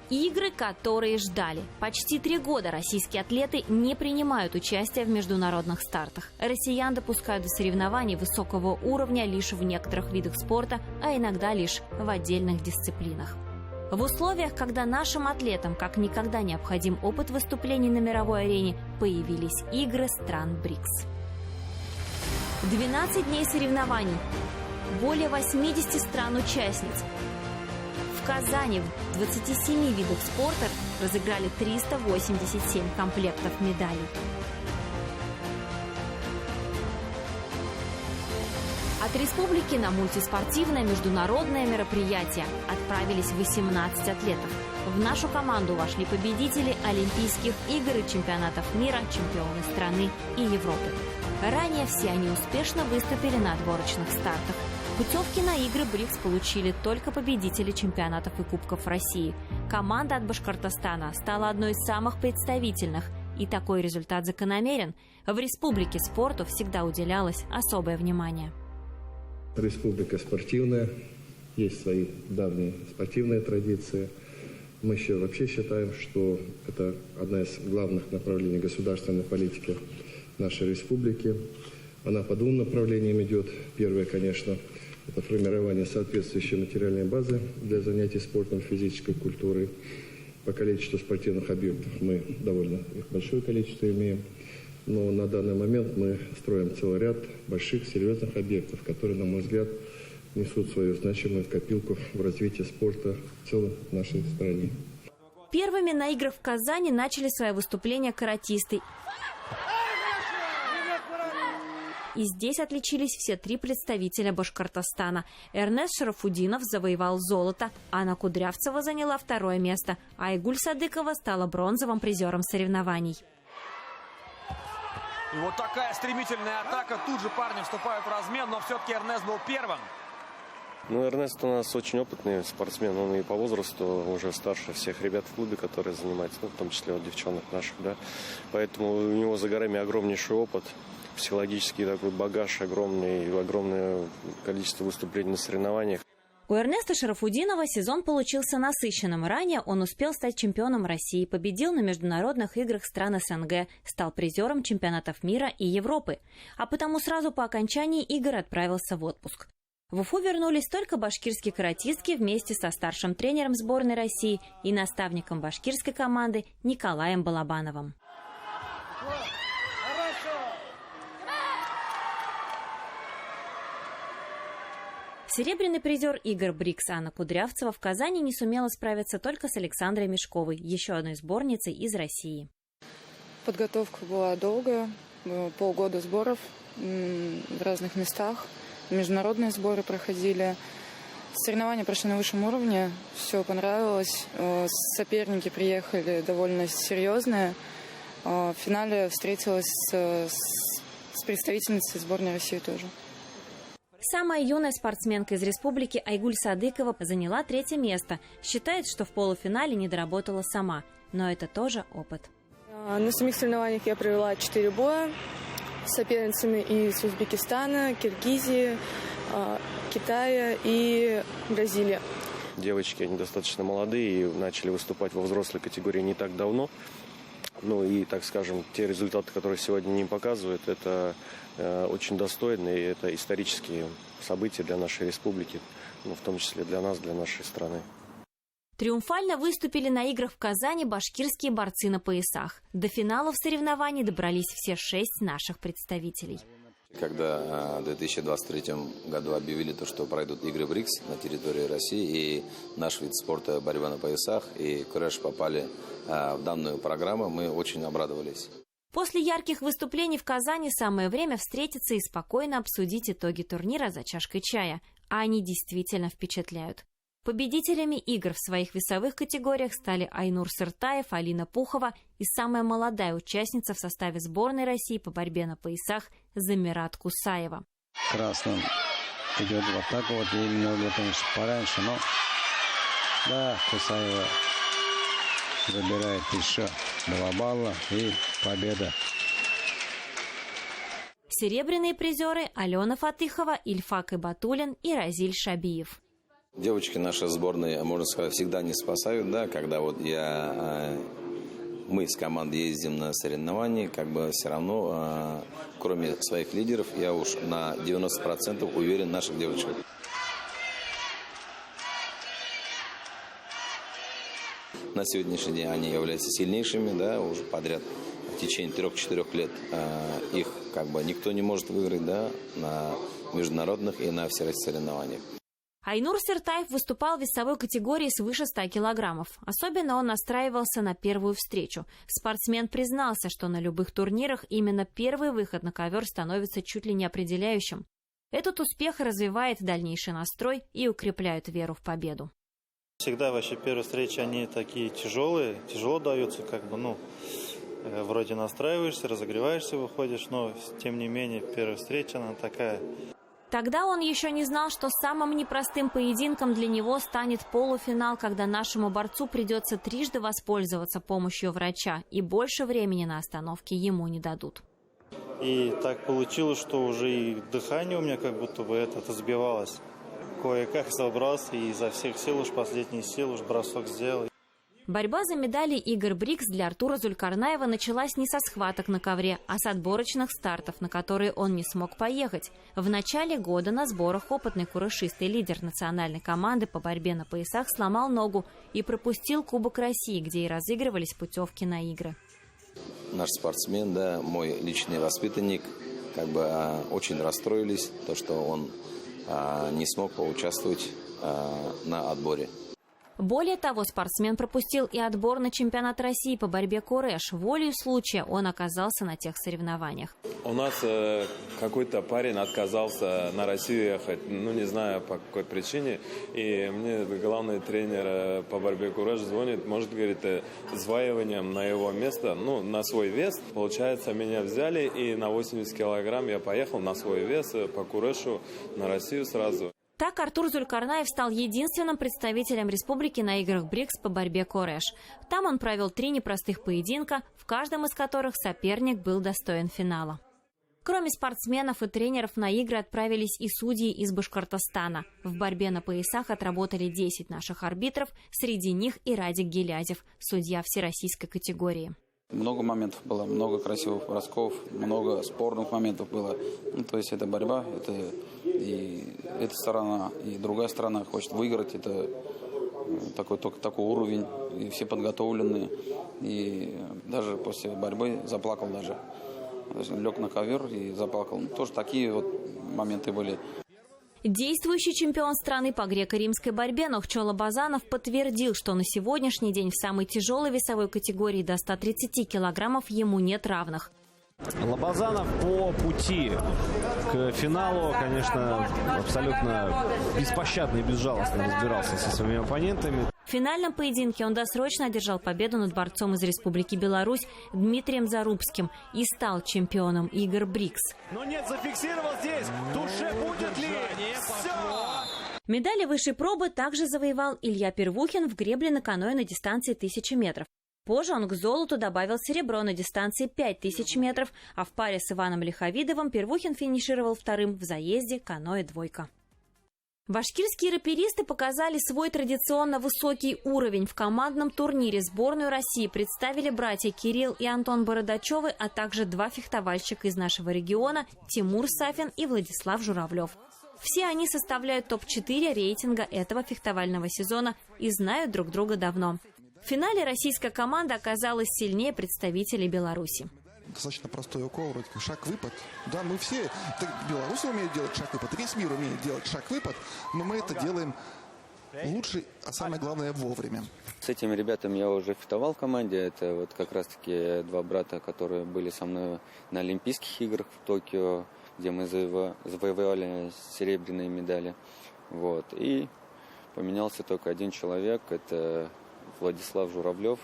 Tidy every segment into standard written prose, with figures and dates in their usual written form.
Игры, которые ждали. Почти 3 года российские атлеты не принимают участие в международных стартах. Россиян допускают до соревнований высокого уровня лишь в некоторых видах спорта, а иногда лишь в отдельных дисциплинах. В условиях, когда нашим атлетам как никогда необходим опыт выступлений на мировой арене, появились игры стран БРИКС. 12 дней соревнований. Более 80 стран-участниц. В Казани в 27 видах спорта разыграли 387 комплектов медалей. От республики на мультиспортивное международное мероприятие отправились 18 атлетов. В нашу команду вошли победители Олимпийских игр и чемпионатов мира, чемпионы страны и Европы. Ранее все они успешно выступили на отборочных стартах. Путевки на игры БРИКС получили только победители чемпионатов и кубков России. Команда от Башкортостана стала одной из самых представительных. И такой результат закономерен. В республике спорту всегда уделялось особое внимание. Республика спортивная, есть свои давние спортивные традиции. Мы еще вообще считаем, что это одна из главных направлений государственной политики нашей республики. Она по 2 направлениям идет. Первое, конечно, это формирование соответствующей материальной базы для занятий спортом, физической культурой. По количеству спортивных объектов мы довольно их большое количество имеем. Но на данный момент мы строим целый ряд больших, серьезных объектов, которые, на мой взгляд, несут свою значимую копилку в развитии спорта в целом в нашей стране. Первыми на играх в Казани начали свое выступление каратисты. И здесь отличились все 3 представителя Башкортостана. Эрнест Шарафудинов завоевал золото, Анна Кудрявцева заняла 2 место, а Айгуль Садыкова стала бронзовым призером соревнований. И вот такая стремительная атака. Тут же парни вступают в размен, но все-таки Эрнест был первым. Эрнест у нас очень опытный спортсмен, он и по возрасту уже старше всех ребят в клубе, которые занимаются, в том числе девчонок наших, да. Поэтому у него за горами огромнейший опыт, психологический такой багаж огромный, огромное количество выступлений на соревнованиях. У Эрнеста Шарафудинова сезон получился насыщенным. Ранее он успел стать чемпионом России, победил на международных играх стран СНГ, стал призером чемпионатов мира и Европы. А потому сразу по окончании игр отправился в отпуск. В Уфу вернулись только башкирские каратистки вместе со старшим тренером сборной России и наставником башкирской команды Николаем Балабановым. Серебряный призер игр БРИКС Анна Кудрявцева в Казани не сумела справиться только с Александрой Мешковой, еще одной сборницей из России. Подготовка была долгая, полгода сборов в разных местах. Международные сборы проходили. Соревнования прошли на высшем уровне, все понравилось. Соперники приехали довольно серьезные. В финале встретилась с представительницей сборной России тоже. Самая юная спортсменка из республики Айгуль Садыкова заняла 3 место. Считает, что в полуфинале не доработала сама. Но это тоже опыт. На самих соревнованиях я провела 4 боя с соперницами из Узбекистана, Киргизии, Китая и Бразилии. Девочки, они достаточно молодые и начали выступать во взрослой категории не так давно. Ну и, так скажем, те результаты, которые сегодня не показывают, это очень достойные, и это исторические события для нашей республики, в том числе для нас, для нашей страны. Триумфально выступили на играх в Казани башкирские борцы на поясах. До финалов соревнований добрались все 6 наших представителей. Когда в 2023 году объявили то, что пройдут игры БРИКС на территории России, и наш вид спорта борьба на поясах и крэш попали в данную программу, мы очень обрадовались. После ярких выступлений в Казани самое время встретиться и спокойно обсудить итоги турнира за чашкой чая. А они действительно впечатляют. Победителями игр в своих весовых категориях стали Айнур Сыртаев, Алина Пухова и самая молодая участница в составе сборной России по борьбе на поясах Замират Кусаева. Красным идет в атаку, вот именно пораньше, но да, Кусаева забирает еще 2 балла и победа. Серебряные призеры Алена Фатыхова, Ильфак Ибатуллин и Разиль Шабиев. Девочки нашей сборной, можно сказать, всегда не спасают, да, когда вот мы с командой ездим на соревнования, как бы все равно, кроме своих лидеров, я уж на 90% уверен в наших девочках. На сегодняшний день они являются сильнейшими, да, уже подряд в течение 3-4 лет их как бы никто не может выиграть, да, на международных и на всероссийских соревнованиях. Айнур Сертаев выступал в весовой категории свыше 100 килограммов. Особенно он настраивался на первую встречу. Спортсмен признался, что на любых турнирах именно первый выход на ковер становится чуть ли не определяющим. Этот успех развивает дальнейший настрой и укрепляет веру в победу. Всегда вообще первые встречи, они такие тяжелые, тяжело даются, как бы, вроде настраиваешься, разогреваешься, выходишь, но тем не менее первая встреча, она такая. Тогда он еще не знал, что самым непростым поединком для него станет полуфинал, когда нашему борцу придется трижды воспользоваться помощью врача, и больше времени на остановке ему не дадут. И так получилось, что уже и дыхание у меня как будто бы сбивалось. Кое-как собрался и изо всех сил, уж последние силы, бросок сделал. Борьба за медали игр БРИКС для Артура Зулькарнаева началась не со схваток на ковре, а с отборочных стартов, на которые он не смог поехать. В начале года на сборах опытный курышист и лидер национальной команды по борьбе на поясах сломал ногу и пропустил Кубок России, где и разыгрывались путевки на игры. Наш спортсмен, да, мой личный воспитанник, как бы очень расстроились, то, что он не смог поучаствовать на отборе. Более того, спортсмен пропустил и отбор на чемпионат России по борьбе курэш. Волею случая он оказался на тех соревнованиях. У нас какой-то парень отказался на Россию ехать, не знаю по какой причине. И мне главный тренер по борьбе курэш звонит, может, говорит, зваиванием на его место, на свой вес. Получается, меня взяли, и на 80 килограмм я поехал на свой вес по курэшу на Россию сразу. Так Артур Зулькарнаев стал единственным представителем республики на играх БРИКС по борьбе курэш. Там он провел 3 непростых поединка, в каждом из которых соперник был достоин финала. Кроме спортсменов и тренеров, на игры отправились и судьи из Башкортостана. В борьбе на поясах отработали 10 наших арбитров, среди них и Радик Гелязев, судья всероссийской категории. Много моментов было, много красивых бросков, много спорных моментов было. То есть это борьба, это и эта сторона, и другая сторона хочет выиграть. Это такой уровень, и все подготовленные. И даже после борьбы заплакал даже. Лег на ковер и заплакал. Тоже такие моменты были. Действующий чемпион страны по греко-римской борьбе Нохчола Базанов подтвердил, что на сегодняшний день в самой тяжелой весовой категории до 130 килограммов ему нет равных. Лобазанов по пути к финалу, конечно, абсолютно беспощадно и безжалостно разбирался со своими оппонентами. В финальном поединке он досрочно одержал победу над борцом из Республики Беларусь Дмитрием Зарубским и стал чемпионом игр БРИКС. Но нет, зафиксировал здесь. Туше будет ли? Все! Медали высшей пробы также завоевал Илья Первухин в гребле на каноэ на дистанции 1000 метров. Позже он к золоту добавил серебро на дистанции 5000 метров, а в паре с Иваном Лиховидовым Первухин финишировал вторым в заезде каноэ-двойка. Башкирские раперисты показали свой традиционно высокий уровень. В командном турнире сборную России представили братья Кирилл и Антон Бородачевы, а также 2 фехтовальщика из нашего региона – Тимур Сафин и Владислав Журавлев. Все они составляют топ-4 рейтинга этого фехтовального сезона и знают друг друга давно. В финале российская команда оказалась сильнее представителей Беларуси. Достаточно простой укол, вроде как шаг-выпад. Да, мы все, белорусы умеют делать шаг-выпад, весь мир умеет делать шаг-выпад, но мы это делаем лучше, а самое главное, вовремя. С этими ребятами я уже фехтовал в команде. Это как раз-таки 2 брата, которые были со мной на Олимпийских играх в Токио, где мы завоевали серебряные медали. И поменялся только один человек, это Владислав Журавлев.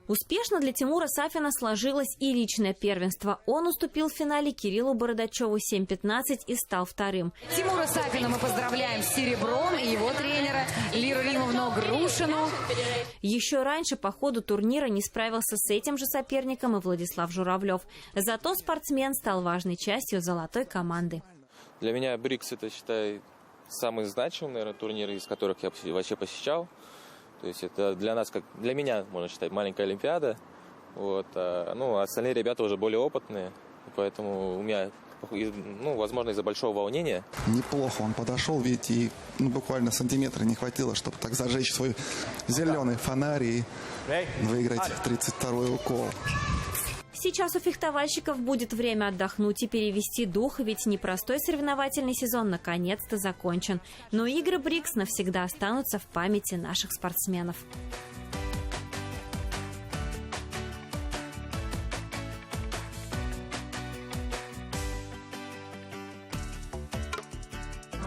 Успешно для Тимура Сафина сложилось и личное первенство. Он уступил в финале Кириллу Бородачеву 7-15 и стал вторым. Тимура Сафина мы поздравляем с серебром и его тренера Лиру Римовну Грушину. Еще раньше по ходу турнира не справился с этим же соперником и Владислав Журавлев. Зато спортсмен стал важной частью золотой команды. Для меня БРИКС это, считай, самый значимый, наверное, турнир, из которых я вообще посещал. То есть это для нас, как для меня, можно считать, маленькая Олимпиада. Вот. Ну, остальные ребята уже более опытные, поэтому у меня, ну, возможно, из-за большого волнения. Неплохо он подошел, ведь и буквально сантиметра не хватило, чтобы так зажечь свой зеленый фонарь и выиграть 32-й укол. Сейчас у фехтовальщиков будет время отдохнуть и перевести дух, ведь непростой соревновательный сезон наконец-то закончен. Но игры БРИКС навсегда останутся в памяти наших спортсменов.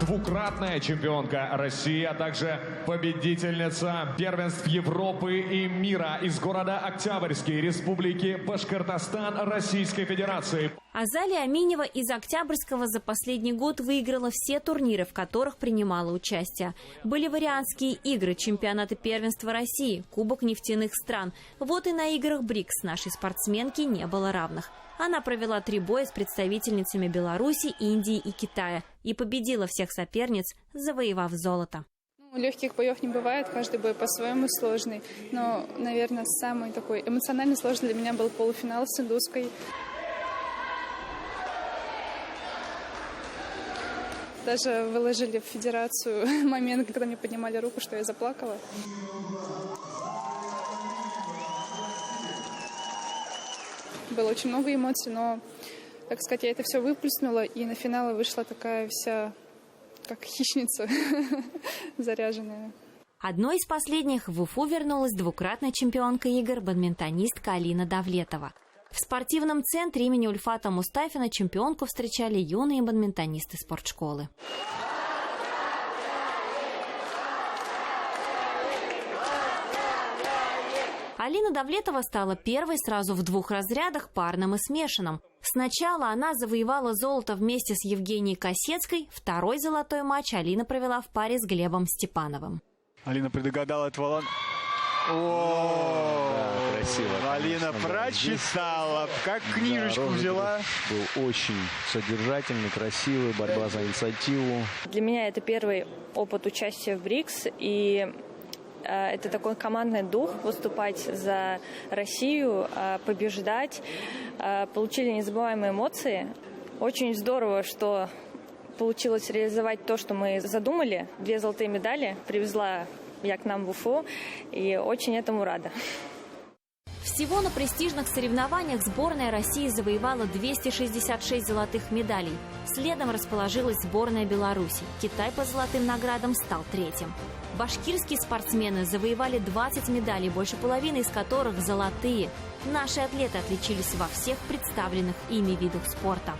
Двукратная чемпионка России, а также победительница первенств Европы и мира из города Октябрьский, Республики Башкортостан, Российской Федерации. Азалия Аминева из Октябрьского за последний год выиграла все турниры, в которых принимала участие. Боливарианские игры, чемпионаты первенства России, Кубок нефтяных стран. Вот и на играх БРИКС нашей спортсменки не было равных. Она провела 3 боя с представительницами Беларуси, Индии и Китая и победила всех соперниц, завоевав золото. Легких боев не бывает, каждый бой по-своему сложный. Но, наверное, самый такой эмоционально сложный для меня был полуфинал с индуской. Даже выложили в федерацию момент, когда мне поднимали руку, что я заплакала. Было очень много эмоций, но, так сказать, я это все выплеснула, и на финал вышла такая вся, как хищница, заряженная. Одной из последних в Уфу вернулась двукратная чемпионка игр бадминтонистка Алина Давлетова. В спортивном центре имени Ульфата Мустафина чемпионку встречали юные бадминтонисты спортшколы. Алина Давлетова стала первой сразу в 2 разрядах, парном и смешанном. Сначала она завоевала золото вместе с Евгенией Косецкой, 2-й золотой матч Алина провела в паре с Глебом Степановым. Алина предугадала этот валан. О, да, красиво. Алина прочитала, как книжечку взяла. Был очень содержательный, красивый, борьба за инициативу. Для меня это первый опыт участия в БРИКС, и это такой командный дух, выступать за Россию, побеждать. Получили незабываемые эмоции. Очень здорово, что получилось реализовать то, что мы задумали. 2 золотые медали привезла я к нам в Уфу, и очень этому рада. Всего на престижных соревнованиях сборная России завоевала 266 золотых медалей. Следом расположилась сборная Беларуси. Китай по золотым наградам стал 3-м. Башкирские спортсмены завоевали 20 медалей, больше половины из которых золотые. Наши атлеты отличились во всех представленных ими видах спорта.